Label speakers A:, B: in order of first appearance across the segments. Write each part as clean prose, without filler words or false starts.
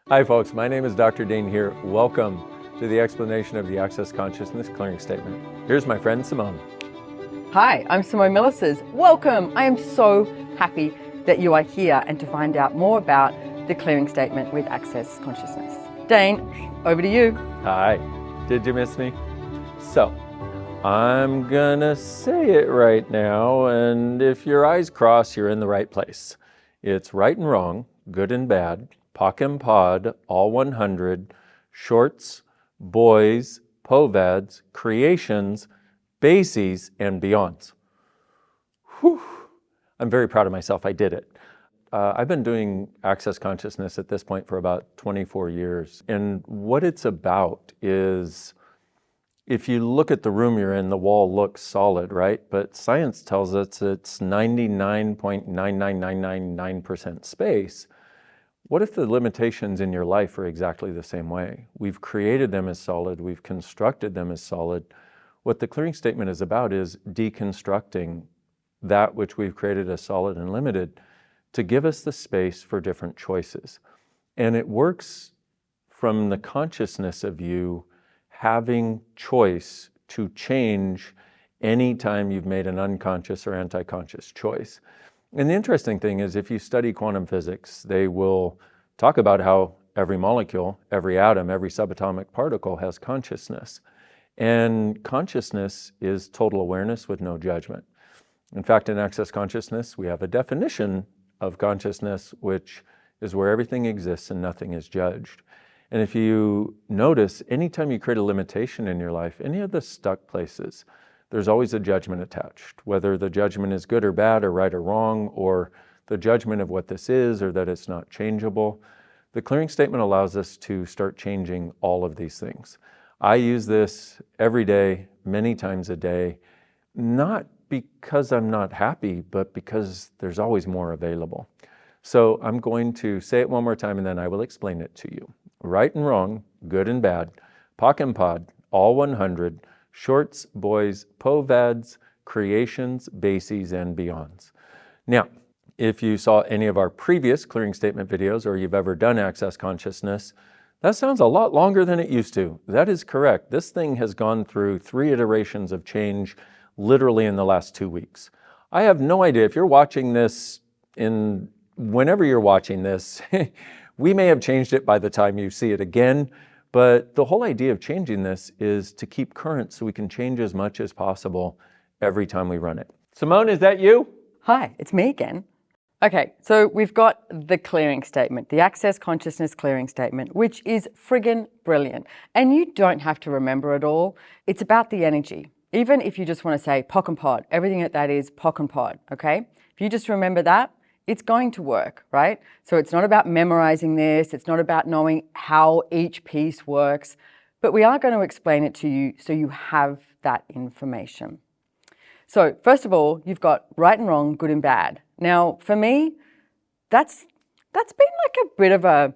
A: Hi folks, my name is Dr. Dain Heer. Welcome to the explanation of the Access Consciousness Clearing Statement. Here's my friend Simone.
B: Hi, I'm Simone Milasas. Welcome! I am so happy that you are here and to find out more about the clearing statement with Access Consciousness. Dain, over to you.
A: Hi, did you miss me? So, I'm gonna say it right now, and if your eyes cross, you're in the right place. It's right and wrong, good and bad, Pock and Pod, all 100, shorts, boys, Poes, creations, bases, and beyonds. Whew. I'm very proud of myself. I did it. I've been doing Access Consciousness at this point for about 24 years. And what it's about is, if you look at the room you're in, the wall looks solid, right? But science tells us it's 99.99999% space. What if the limitations in your life are exactly the same way? We've created them as solid, we've constructed them as solid. What the clearing statement is about is deconstructing that which we've created as solid and limited to give us the space for different choices. And it works from the consciousness of you having choice to change any time you've made an unconscious or anti-conscious choice. And the interesting thing is, if you study quantum physics, they will talk about how every molecule, every atom, every subatomic particle has consciousness. And consciousness is total awareness with no judgment. In fact, in Access Consciousness, we have a definition of consciousness, which is where everything exists and nothing is judged. And if you notice, anytime you create a limitation in your life, any of the stuck places, there's always a judgment attached, whether the judgment is good or bad or right or wrong, or the judgment of what this is or that it's not changeable. The clearing statement allows us to start changing all of these things. I use this every day, many times a day, not because I'm not happy, but because there's always more available. So I'm going to say it one more time and then I will explain it to you. Right and wrong, good and bad, Pock and Pod, all 100, shorts, boys, Poes, creations, bases, and beyonds. Now, if you saw any of our previous clearing statement videos or you've ever done Access Consciousness, that sounds a lot longer than it used to. That is correct. This thing has gone through 3 iterations of change literally in the last 2 weeks. I have no idea if you're watching this whenever you're watching this, we may have changed it by the time you see it again. But the whole idea of changing this is to keep current so we can change as much as possible every time we run it. Simone, is that you?
B: Hi, it's me again. Okay, so we've got the clearing statement, the Access Consciousness clearing statement, which is friggin' brilliant. And you don't have to remember it all. It's about the energy. Even if you just want to say Pock and Pod, everything that is Pock and Pod, okay? If you just remember that, it's going to work, right? So it's not about memorizing this. It's not about knowing how each piece works, but we are going to explain it to you so you have that information. So first of all, you've got right and wrong, good and bad. Now, for me, that's been like a bit of a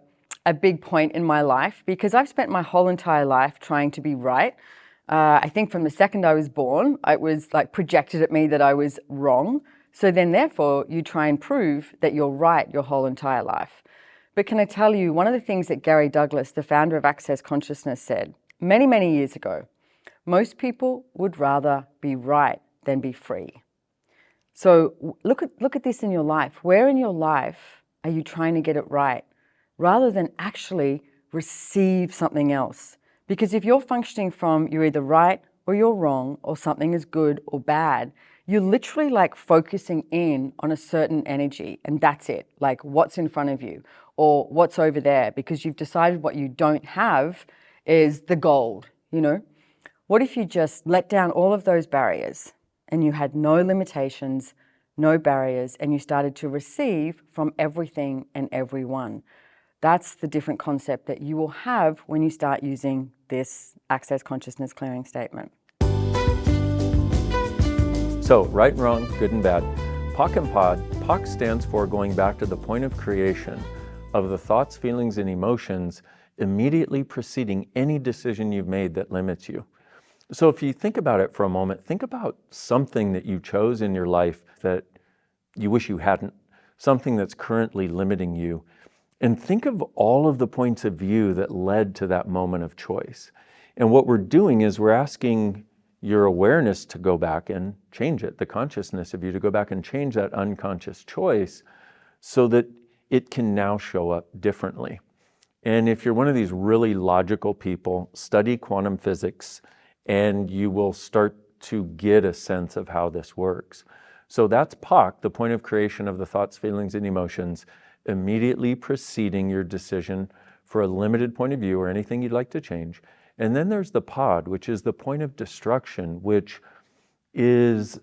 B: big point in my life because I've spent my whole entire life trying to be right. I think from the second I was born, it was like projected at me that I was wrong. So then therefore you try and prove that you're right your whole entire life. But can I tell you, one of the things that Gary Douglas, the founder of Access Consciousness, said many, many years ago, most people would rather be right than be free. So look at this in your life. Where in your life are you trying to get it right rather than actually receive something else? Because if you're functioning from you're either right or you're wrong or something is good or bad, you're literally like focusing in on a certain energy and that's it, like what's in front of you or what's over there because you've decided what you don't have is the gold, you know? What if you just let down all of those barriers and you had no limitations, no barriers, and you started to receive from everything and everyone? That's the different concept that you will have when you start using this Access Consciousness clearing statement.
A: So, right and wrong, good and bad. Pock and Pod, Pock stands for going back to the point of creation of the thoughts, feelings, and emotions immediately preceding any decision you've made that limits you. So if you think about it for a moment, think about something that you chose in your life that you wish you hadn't, something that's currently limiting you. and think of all of the points of view that led to that moment of choice. And what we're doing is we're asking your awareness to go back and change it, the consciousness of you to go back and change that unconscious choice so that it can now show up differently. And if you're one of these really logical people, study quantum physics and you will start to get a sense of how this works. So that's Pock, the point of creation of the thoughts, feelings, and emotions, immediately preceding your decision for a limited point of view or anything you'd like to change. And then there's the Pod, which is the point of destruction, which is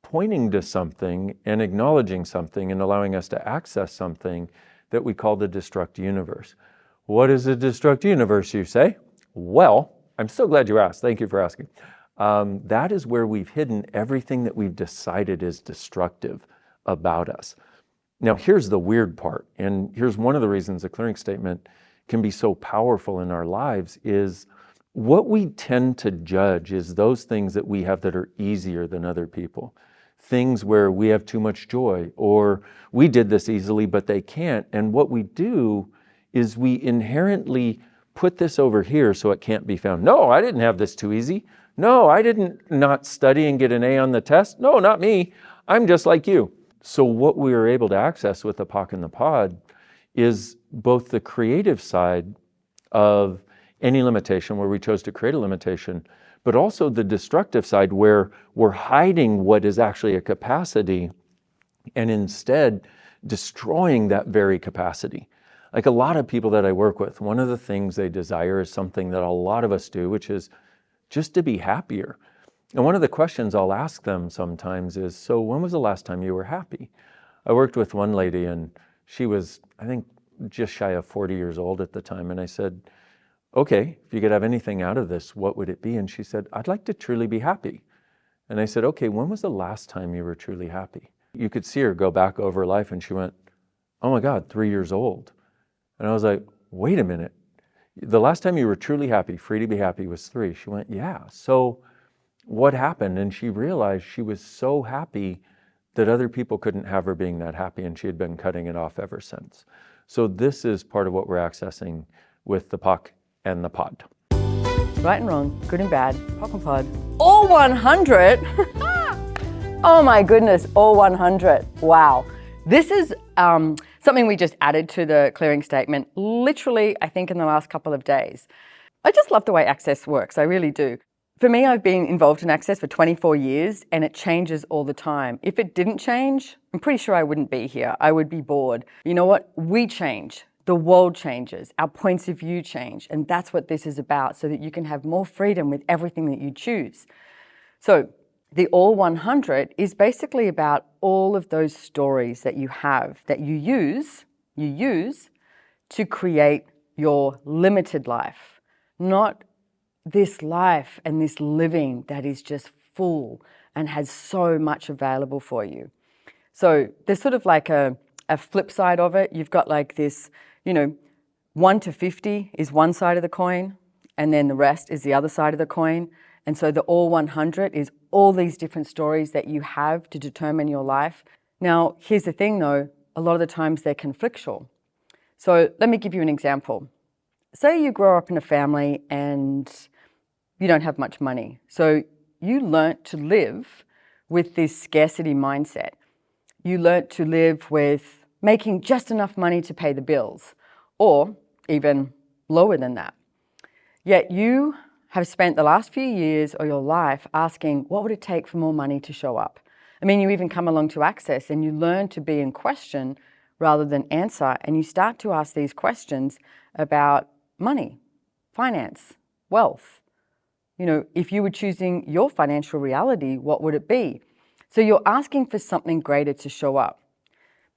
A: pointing to something and acknowledging something and allowing us to access something that we call the destruct universe. What is a destruct universe, you say? Well, I'm so glad you asked. Thank you for asking. That is where we've hidden everything that we've decided is destructive about us. Now, here's the weird part, and here's one of the reasons the clearing statement can be so powerful in our lives is what we tend to judge is those things that we have that are easier than other people. Things where we have too much joy, or we did this easily, but they can't. And what we do is we inherently put this over here so it can't be found. No, I didn't have this too easy. No, I didn't not study and get an A on the test. No, not me. I'm just like you. So what we are able to access with the Pock and the Pod is both the creative side of any limitation where we chose to create a limitation, but also the destructive side where we're hiding what is actually a capacity and instead destroying that very capacity. Like a lot of people that I work with, one of the things they desire is something that a lot of us do, which is just to be happier. And one of the questions I'll ask them sometimes is, so when was the last time you were happy? I worked with one lady and she was, I think, just shy of 40 years old at the time. And I said, okay, if you could have anything out of this, what would it be? And she said, I'd like to truly be happy. And I said, okay, when was the last time you were truly happy? You could see her go back over life and she went, oh my God, 3 years old. And I was like, wait a minute. The last time you were truly happy, free to be happy, was 3. She went, yeah. So what happened? And she realized she was so happy that other people couldn't have her being that happy, and she had been cutting it off ever since. So this is part of what we're accessing with the Pock and the Pod.
B: Right and wrong, good and bad, Pock and Pod, all 100. Oh my goodness, all 100. Wow. This is something we just added to the clearing statement, literally, I think in the last couple of days. I just love the way Access works, I really do. For me, I've been involved in Access for 24 years and it changes all the time. If it didn't change, I'm pretty sure I wouldn't be here. I would be bored. You know what? We change. The world changes. Our points of view change. And that's what this is about, so that you can have more freedom with everything that you choose. So the all 100 is basically about all of those stories that you have, that you use to create your limited life, not this life and this living that is just full and has so much available for you. So there's sort of like a flip side of it. You've got like this, 1 to 50 is one side of the coin, and then the rest is the other side of the coin. And so the all 100 is all these different stories that you have to determine your life. Now, here's the thing though, a lot of the times they're conflictual. So let me give you an example. Say you grow up in a family and you don't have much money. So you learnt to live with this scarcity mindset. You learnt to live with making just enough money to pay the bills, or even lower than that. Yet you have spent the last few years of your life asking, what would it take for more money to show up? I mean, you even come along to Access and you learn to be in question rather than answer, and you start to ask these questions about money, finance, wealth. If you were choosing your financial reality, what would it be? So you're asking for something greater to show up,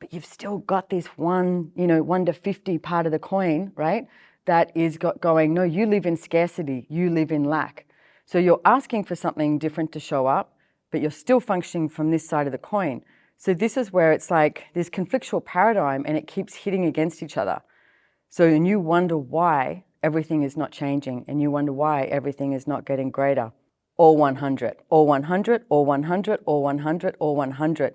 B: but you've still got this 1 to 50 part of the coin, right? That is going, no, you live in scarcity, you live in lack. So you're asking for something different to show up, but you're still functioning from this side of the coin. So this is where it's like this conflictual paradigm and it keeps hitting against each other. So and you wonder why everything is not changing, and you wonder why everything is not getting greater. All 100, all 100, all 100, all 100, all 100.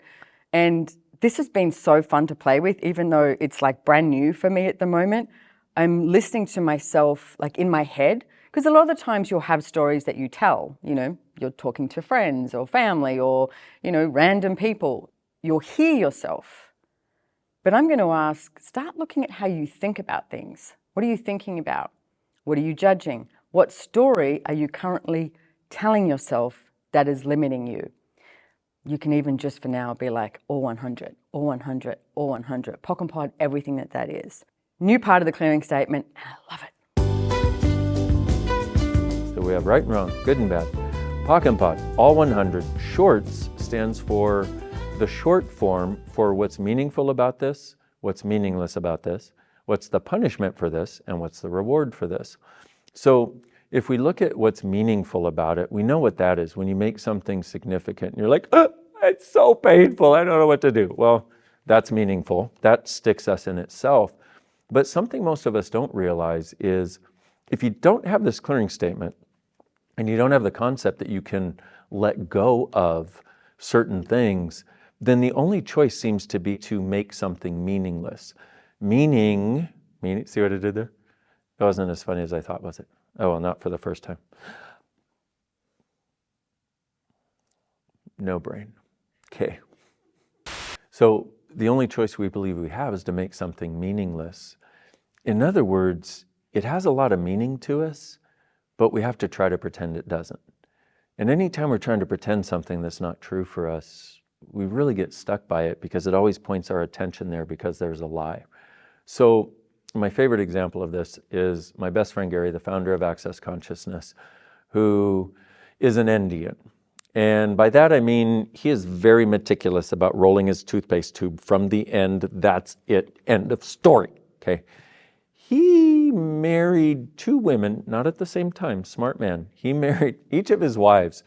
B: And This has been so fun to play with, even though it's like brand new for me at the moment. I'm listening to myself like in my head, because a lot of the times you'll have stories that you tell, you're talking to friends or family or, random people. You'll hear yourself. But I'm going to ask, start looking at how you think about things. What are you thinking about? What are you judging? What story are you currently telling yourself that is limiting you? You can even just for now be like, all 100, all 100, all 100. Pock and Pod, everything that is. New part of the clearing statement, and I love it.
A: So we have right and wrong, good and bad. Pock and Pod, all 100. Shorts stands for the short form for what's meaningful about this, what's meaningless about this, what's the punishment for this, and what's the reward for this. So if we look at what's meaningful about it, we know what that is. When you make something significant, you're like, it's so painful, I don't know what to do. Well, that's meaningful. That sticks us in itself. But something most of us don't realize is if you don't have this clearing statement and you don't have the concept that you can let go of certain things, then the only choice seems to be to make something meaningless. Meaning, see what I did there? It wasn't as funny as I thought, was it? Oh, well, not for the first time. No brain. Okay. So the only choice we believe we have is to make something meaningless. In other words, it has a lot of meaning to us, but we have to try to pretend it doesn't. And anytime we're trying to pretend something that's not true for us, we really get stuck by it because it always points our attention there because there's a lie. So my favorite example of this is my best friend Gary, the founder of Access Consciousness, who is an Indian. And by that I mean he is very meticulous about rolling his toothpaste tube from the end. That's it. End of story. Okay. He married 2 women, not at the same time. Smart man. He married, each of his wives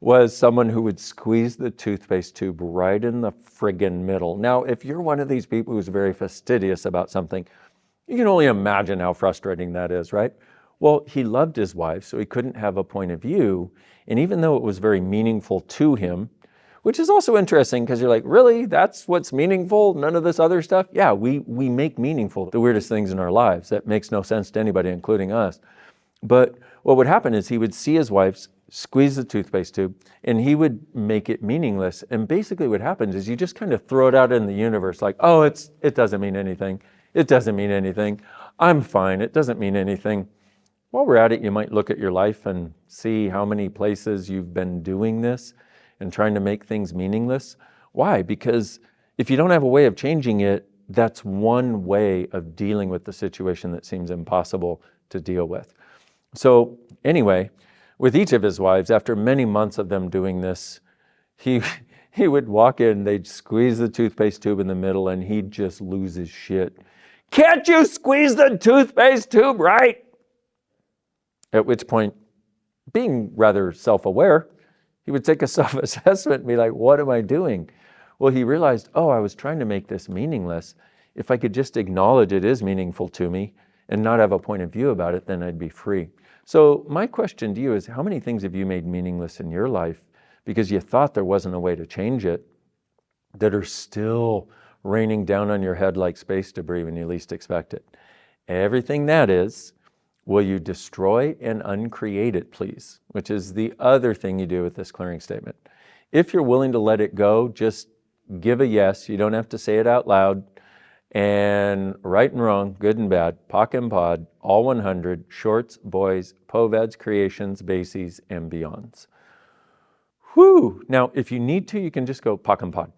A: was someone who would squeeze the toothpaste tube right in the friggin' middle. Now, if you're one of these people who's very fastidious about something, you can only imagine how frustrating that is, right? Well, he loved his wife, so he couldn't have a point of view. And even though it was very meaningful to him, which is also interesting because you're like, really? That's what's meaningful? None of this other stuff? Yeah, we make meaningful the weirdest things in our lives. That makes no sense to anybody, including us. But what would happen is he would see his wife squeeze the toothpaste tube and he would make it meaningless. And basically what happens is you just kind of throw it out in the universe like, oh, it doesn't mean anything. It doesn't mean anything. I'm fine. It doesn't mean anything. While we're at it, you might look at your life and see how many places you've been doing this and trying to make things meaningless. Why? Because if you don't have a way of changing it, that's one way of dealing with the situation that seems impossible to deal with. So anyway, with each of his wives, after many months of them doing this, he would walk in, they'd squeeze the toothpaste tube in the middle, and he'd just lose his shit. Can't you squeeze the toothpaste tube right? At which point, being rather self-aware, he would take a self-assessment and be like, what am I doing? Well, he realized, oh, I was trying to make this meaningless. If I could just acknowledge it is meaningful to me and not have a point of view about it, then I'd be free. So my question to you is, how many things have you made meaningless in your life because you thought there wasn't a way to change it that are still raining down on your head like space debris when you least expect it? Everything that is, will you destroy and uncreate it, please? Which is the other thing you do with this clearing statement. If you're willing to let it go, just give a yes. You don't have to say it out loud. And right and wrong, good and bad, Pock and Pod, all 100, shorts, boys, Poes, creations, bases, and beyonds. Whew! Now, if you need to, you can just go Pock and Pod.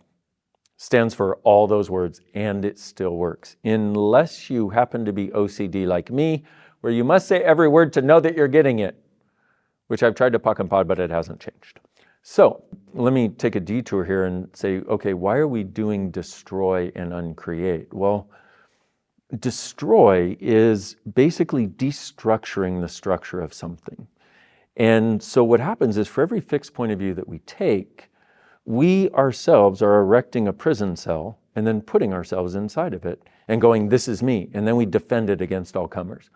A: Stands for all those words, and it still works. Unless you happen to be OCD like me, where you must say every word to know that you're getting it, which I've tried to Pock and Pod, but it hasn't changed. So let me take a detour here and say, okay, why are we doing destroy and uncreate? Well, destroy is basically destructuring the structure of something. And so what happens is for every fixed point of view that we take, we ourselves are erecting a prison cell and then putting ourselves inside of it and going, this is me. And then we defend it against all comers.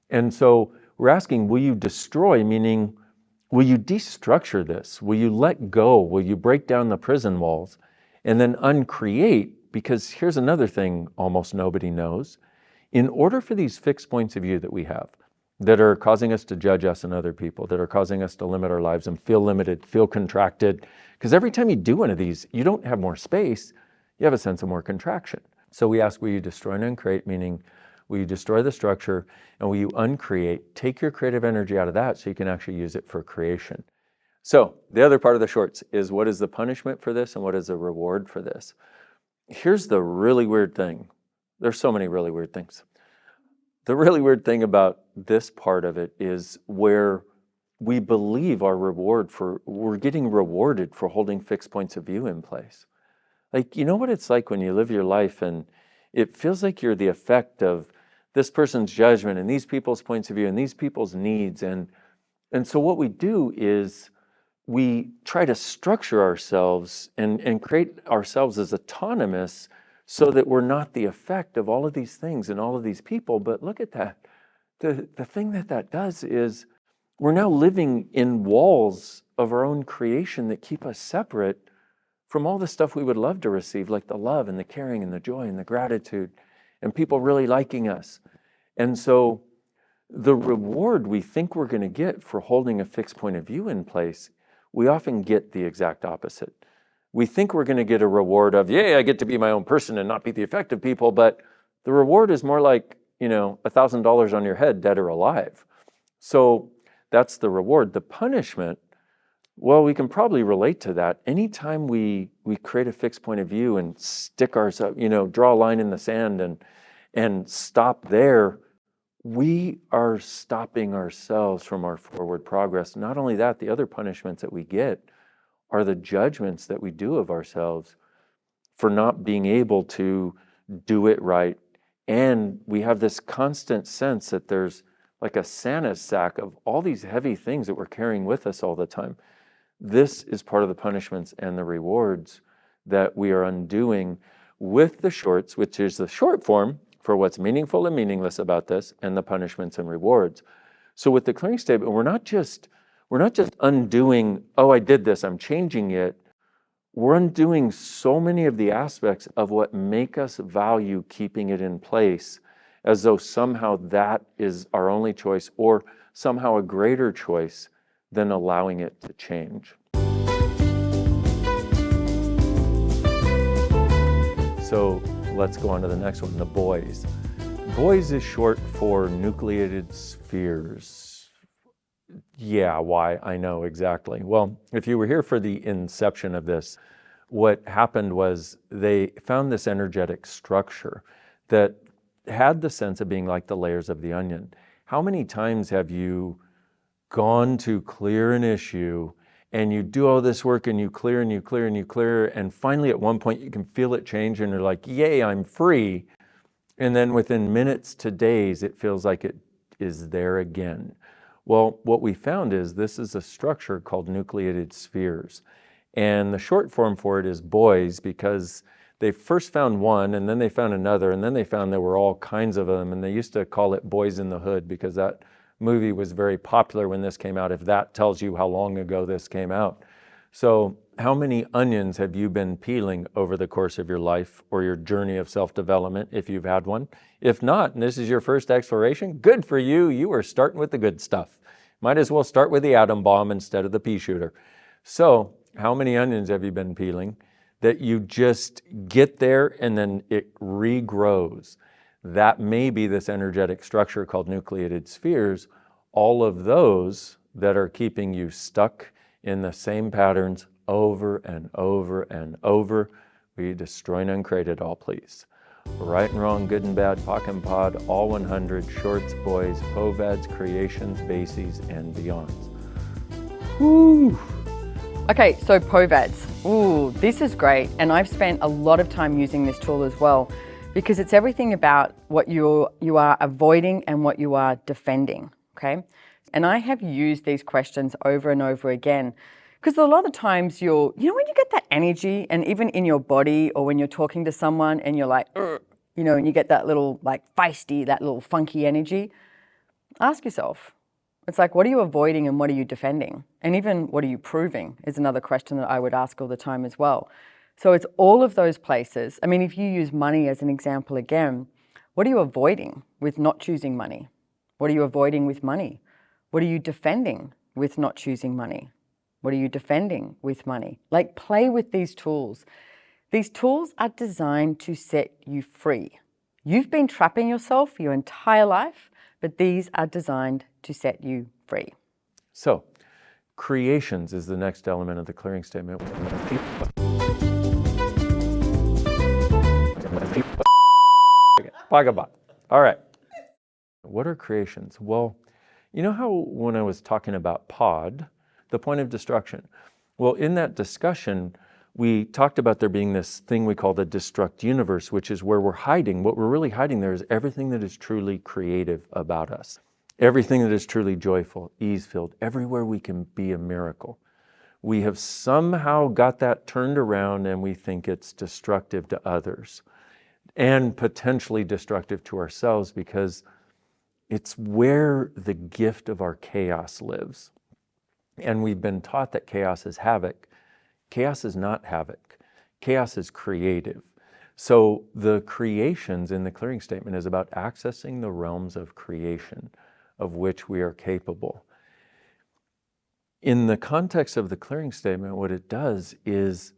A: And so we're asking, will you destroy, meaning, will you destructure this? Will you let go? Will you break down the prison walls? And then uncreate, because here's another thing almost nobody knows. In order for these fixed points of view that we have, that are causing us to judge us and other people, that are causing us to limit our lives and feel limited, feel contracted, because every time you do one of these, you don't have more space, you have a sense of more contraction. So we ask, will you destroy and uncreate, meaning will you destroy the structure and will you uncreate, take your creative energy out of that so you can actually use it for creation. So the other part of the shorts is, what is the punishment for this and what is the reward for this? Here's the really weird thing. There's so many really weird things. The really weird thing about this part of it is where we believe we're getting rewarded for holding fixed points of view in place. Like, you know what it's like when you live your life and it feels like you're the effect of this person's judgment and these people's points of view and these people's needs. And so what we do is we try to structure ourselves and create ourselves as autonomous so that we're not the effect of all of these things and all of these people. But look at that. The thing that does is we're now living in walls of our own creation that keep us separate from all the stuff we would love to receive, like the love and the caring and the joy and the gratitude and people really liking us. And so the reward we think we're going to get for holding a fixed point of view in place, we often get the exact opposite. We think we're going to get a reward of, yay, I get to be my own person and not be the effect of people, but the reward is more like, $1,000 on your head, dead or alive. So that's the reward. The punishment, well, we can probably relate to that. Anytime we create a fixed point of view and stick ourselves, draw a line in the sand and stop there, we are stopping ourselves from our forward progress. Not only that, the other punishments that we get are the judgments that we do of ourselves for not being able to do it right. And we have this constant sense that there's like a Santa's sack of all these heavy things that we're carrying with us all the time. This is part of the punishments and the rewards that we are undoing with the shorts, which is the short form for what's meaningful and meaningless about this, and the punishments and rewards. So with the clearing statement, we're not just undoing, oh, I did this, I'm changing it. We're undoing so many of the aspects of what make us value keeping it in place, as though somehow that is our only choice or somehow a greater choice than allowing it to change. So let's go on to the next one, the Poes. Poes is short for nucleated spheres. Yeah, why? I know exactly. Well, if you were here for the inception of this, what happened was they found this energetic structure that had the sense of being like the layers of the onion. How many times have you gone to clear an issue and you do all this work and you clear and you clear and you clear, and finally at one point you can feel it change and you're like, yay, I'm free. And then within minutes to days, it feels like it is there again. Well, what we found is this is a structure called nucleated spheres. And the short form for it is Poes, because they first found one and then they found another and then they found there were all kinds of them. And they used to call it Boys in the Hood because that movie was very popular when this came out, if that tells you how long ago this came out. So how many onions have you been peeling over the course of your life or your journey of self-development, if you've had one? If not, and this is your first exploration, good for you. You are starting with the good stuff. Might as well start with the atom bomb instead of the pea shooter. So how many onions have you been peeling that you just get there and then it regrows? That may be this energetic structure called nucleated spheres, all of those that are keeping you stuck in the same patterns over and over and over. Will you destroy and uncreate it all, please? Right and wrong, good and bad, Pock and Pod, all 100, shorts, boys, povads, creations, bases, and beyonds. Woo!
B: Okay, so povads. Ooh, this is great. And I've spent a lot of time using this tool as well, because it's everything about what you are avoiding and what you are defending, okay? And I have used these questions over and over again, because a lot of times when you get that energy, and even in your body or when you're talking to someone and you're like, and you get that little like feisty, that little funky energy, ask yourself, it's like, what are you avoiding and what are you defending? And even what are you proving is another question that I would ask all the time as well. So it's all of those places. I mean, if you use money as an example again, what are you avoiding with not choosing money? What are you avoiding with money? What are you defending with not choosing money? What are you defending with money? Like, play with these tools. These tools are designed to set you free. You've been trapping yourself your entire life, but these are designed to set you free.
A: So, creations is the next element of the clearing statement. Pock and Pod. All right. What are creations? Well, you know how when I was talking about pod, the point of destruction? Well, in that discussion, we talked about there being this thing we call the destruct universe, which is where we're hiding. What we're really hiding there is everything that is truly creative about us. Everything that is truly joyful, ease-filled, everywhere we can be a miracle. We have somehow got that turned around and we think it's destructive to others and potentially destructive to ourselves because it's where the gift of our chaos lives. And we've been taught that chaos is havoc. Chaos is not havoc. Chaos is creative. So the creations in the clearing statement is about accessing the realms of creation of which we are capable. In the context of the clearing statement, what it does is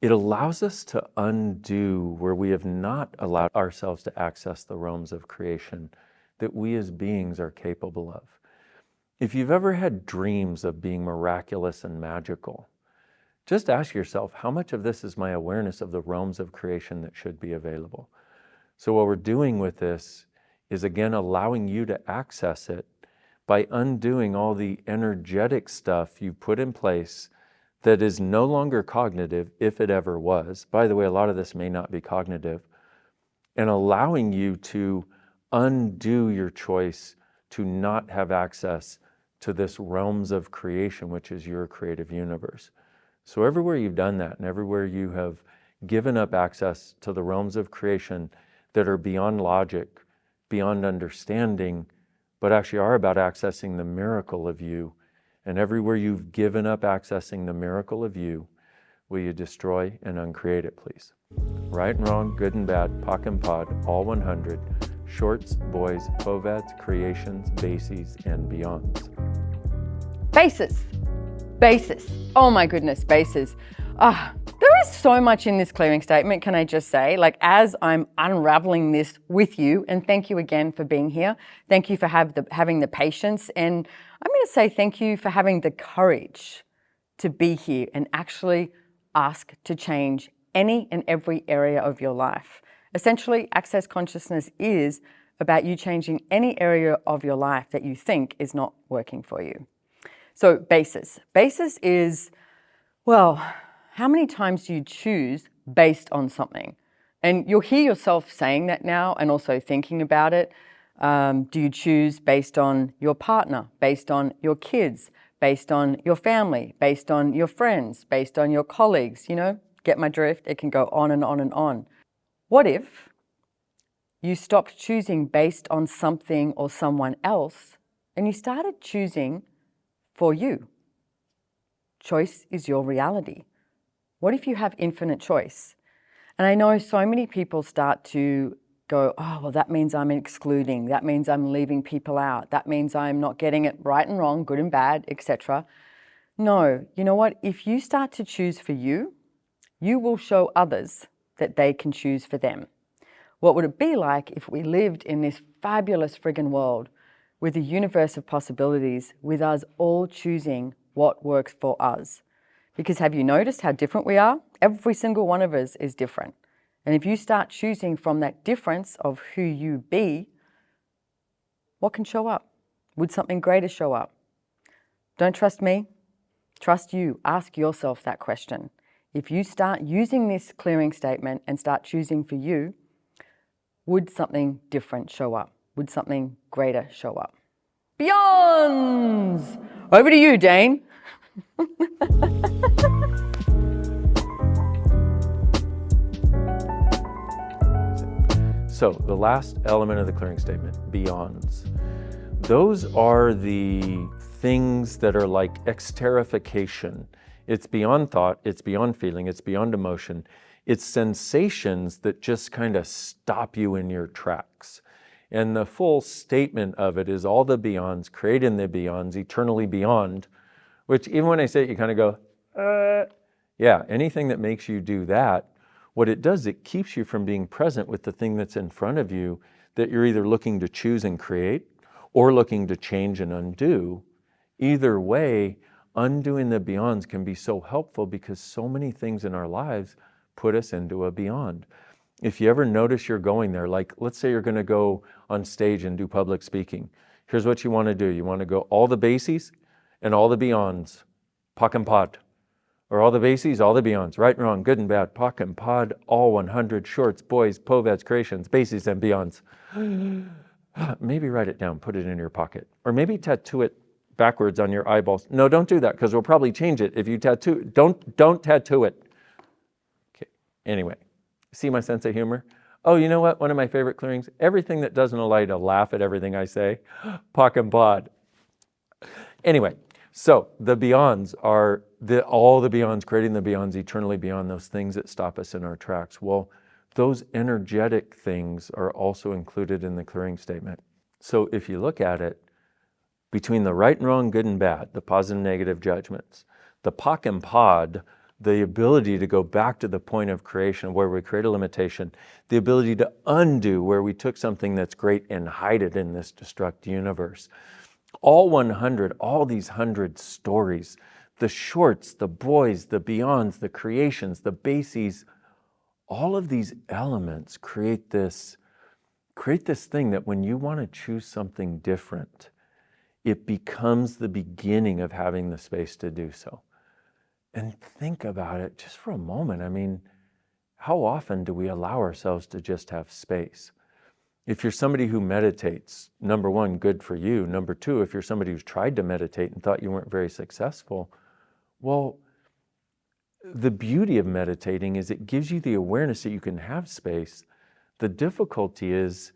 A: it allows us to undo where we have not allowed ourselves to access the realms of creation that we as beings are capable of. If you've ever had dreams of being miraculous and magical, just ask yourself, how much of this is my awareness of the realms of creation that should be available? So what we're doing with this is, again, allowing you to access it by undoing all the energetic stuff you put in place that is no longer cognitive, if it ever was. By the way, a lot of this may not be cognitive, and allowing you to undo your choice to not have access to this realms of creation, which is your creative universe. So everywhere you've done that, and everywhere you have given up access to the realms of creation that are beyond logic, beyond understanding, but actually are about accessing the miracle of you, and everywhere you've given up accessing the miracle of you, will you destroy and uncreate it, please? Right and wrong, good and bad, Pock and Pod, all 100, shorts, boys, povads, creations, bases, and beyonds.
B: Bases. Bases. Oh my goodness, bases. There is so much in this clearing statement, can I just say, like, as I'm unraveling this with you, and thank you again for being here. Thank you for having the patience, and I'm going to say thank you for having the courage to be here and actually ask to change any and every area of your life. Essentially, Access Consciousness is about you changing any area of your life that you think is not working for you. So basis. Basis is, well, how many times do you choose based on something? And you'll hear yourself saying that now and also thinking about it. Do you choose based on your partner, based on your kids, based on your family, based on your friends, based on your colleagues? You know, get my drift? It can go on and on and on. What if you stopped choosing based on something or someone else and you started choosing for you? Choice is your reality. What if you have infinite choice? And I know so many people start to go, oh, well, that means I'm excluding. That means I'm leaving people out. That means I'm not getting it right and wrong, good and bad, etc. No, you know what? If you start to choose for you, you will show others that they can choose for them. What would it be like if we lived in this fabulous friggin' world with a universe of possibilities, with us all choosing what works for us? Because have you noticed how different we are? Every single one of us is different. And if you start choosing from that difference of who you be, what can show up? Would something greater show up? Don't trust me, trust you. Ask yourself that question. If you start using this clearing statement and start choosing for you, would something different show up? Would something greater show up? Beyonds! Over to you, Dain.
A: So the last element of the clearing statement, beyonds. Those are the things that are like exterification It's beyond thought, it's beyond feeling, it's beyond emotion. It's sensations that just kind of stop you in your tracks. And the full statement of it is all the beyonds, create in the beyonds, eternally beyond, which even when I say it, you kind of go, yeah, anything that makes you do that, what it does, it keeps you from being present with the thing that's in front of you that you're either looking to choose and create or looking to change and undo. Either way, undoing the beyonds can be so helpful because so many things in our lives put us into a beyond. If you ever notice you're going there, like let's say you're going to go on stage and do public speaking. Here's what you want to do. You want to go all the bases and all the beyonds, Pock and Pod. Or all the bases, all the beyonds, right and wrong, good and bad, Pock and Pod, all 100 shorts, boys, Poes, creations, bases and beyonds. Maybe write it down, put it in your pocket. Or maybe tattoo it backwards on your eyeballs. No, don't do that because we'll probably change it if you tattoo. Don't tattoo it. Okay. Anyway, see my sense of humor? Oh, you know what? One of my favorite clearings, everything that doesn't allow you to laugh at everything I say, Pock and Pod. Anyway, so the beyonds are all the beyonds, creating the beyonds, eternally beyond, those things that stop us in our tracks. Well, those energetic things are also included in the clearing statement. So if you look at it, between the right and wrong, good and bad, the positive and negative judgments, the Pock and Pod, the ability to go back to the point of creation where we create a limitation, the ability to undo where we took something that's great and hide it in this destruct universe. All 100, all these 100 stories, the shorts, the boys, the beyonds, the creations, the bases, all of these elements create this thing that when you want to choose something different, it becomes the beginning of having the space to do so. And think about it just for a moment. I mean, how often do we allow ourselves to just have space? If you're somebody who meditates, number one, good for you. Number two, if you're somebody who's tried to meditate and thought you weren't very successful, well, the beauty of meditating is it gives you the awareness that you can have space. The difficulty is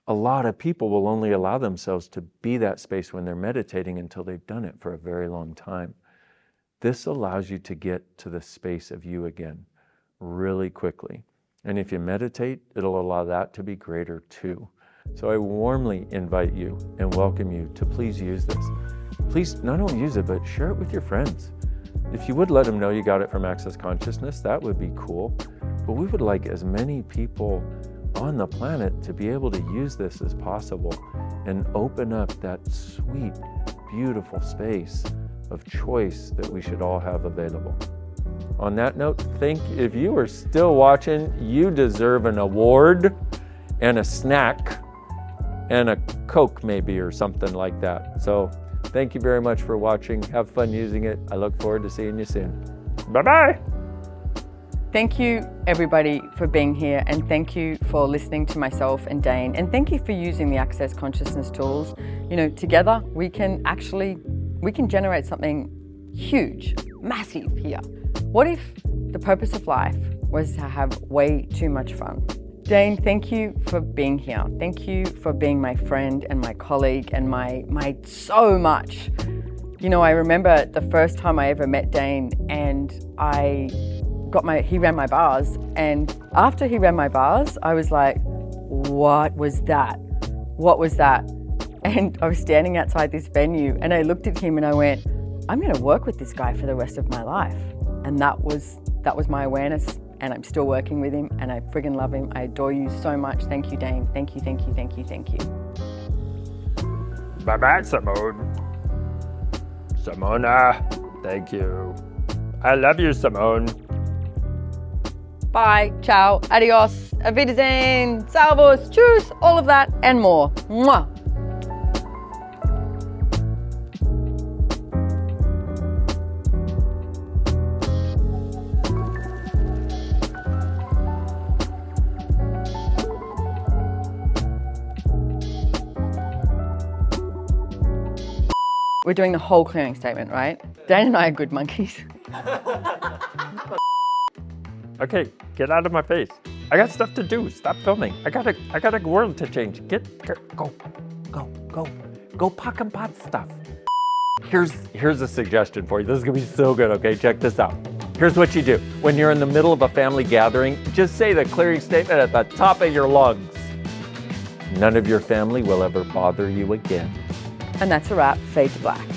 A: a lot of people will only allow themselves to be that space when they're meditating until they've done it for a very long time. This allows you to get to the space of you again really quickly. And if you meditate, it'll allow that to be greater too. So I warmly invite you and welcome you to please use this. Please not only use it, but share it with your friends. If you would let them know you got it from Access Consciousness, that would be cool. But we would like as many people on the planet to be able to use this as possible and open up that sweet, beautiful space of choice that we should all have available. On that note, if you are still watching, you deserve an award and a snack and a Coke maybe or something like that. So thank you very much for watching. Have fun using it. I look forward to seeing you soon. Bye-bye.
B: Thank you, everybody, for being here, and thank you for listening to myself and Dain, and thank you for using the Access Consciousness tools. You know, together we can generate something huge, massive here. What if the purpose of life was to have way too much fun? Dain, thank you for being here. Thank you for being my friend and my colleague and my so much. You know, I remember the first time I ever met Dain, and he ran my bars, and after he ran my bars, I was like, what was that? What was that? And I was standing outside this venue and I looked at him and I went, I'm going to work with this guy for the rest of my life. And that was my awareness, and I'm still working with him, and I friggin' love him. I adore you so much. Thank you, Dain. Thank you, thank you, thank you, thank you.
C: Bye-bye, Simone. Simona, thank you. I love you, Simone.
B: Bye, ciao, adios, auf Wiedersehen, servus, tschüss, all of that and more. Mwah. We're doing the whole clearing statement, right? Dain and I are good monkeys.
C: Okay, get out of my face. I got stuff to do. Stop filming. I got a world to change. Go Pock and Pod stuff.
A: Here's a suggestion for you. This is gonna be so good, okay? Check this out. Here's what you do. When you're in the middle of a family gathering, just say the clearing statement at the top of your lungs. None of your family will ever bother you again.
B: And that's a wrap. Fade to black.